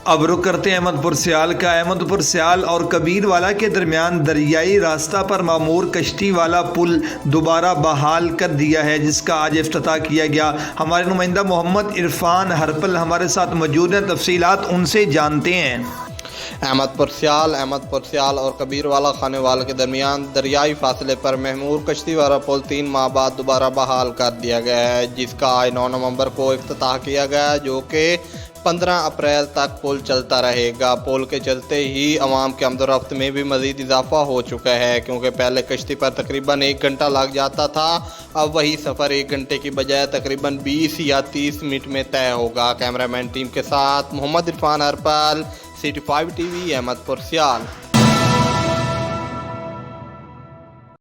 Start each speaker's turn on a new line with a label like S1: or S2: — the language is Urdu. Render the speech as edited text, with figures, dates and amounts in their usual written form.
S1: اب رخ کرتے ہیں احمد پور سیال کا۔ احمد پور سیال اور کبیر والا کے درمیان دریائی راستہ پر معمور کشتی والا پل دوبارہ بحال کر دیا ہے، جس کا آج افتتاح کیا گیا۔ ہمارے نمائندہ محمد عرفان ہرپل ہمارے ساتھ موجود ہیں، تفصیلات ان سے جانتے ہیں۔
S2: احمد پور سیال اور کبیر والا خانے والا کے درمیان دریائی فاصلے پر معمور کشتی والا پل 3 ماہ بعد دوبارہ بحال کر دیا گیا ہے، جس کا آج 9 نومبر کو افتتاح کیا گیا ہے، جو کہ 15 اپریل تک پل چلتا رہے گا۔ پل کے چلتے ہی عوام کے آمد و رفت میں بھی مزید اضافہ ہو چکا ہے، کیونکہ پہلے کشتی پر تقریباً 1 گھنٹہ لگ جاتا تھا، اب وہی سفر 1 گھنٹے کی بجائے تقریباً 20 یا 30 منٹ میں طے ہوگا۔ کیمرہ مین ٹیم کے ساتھ محمد عرفان ہرپل، City 5 TV، احمد پور سیال۔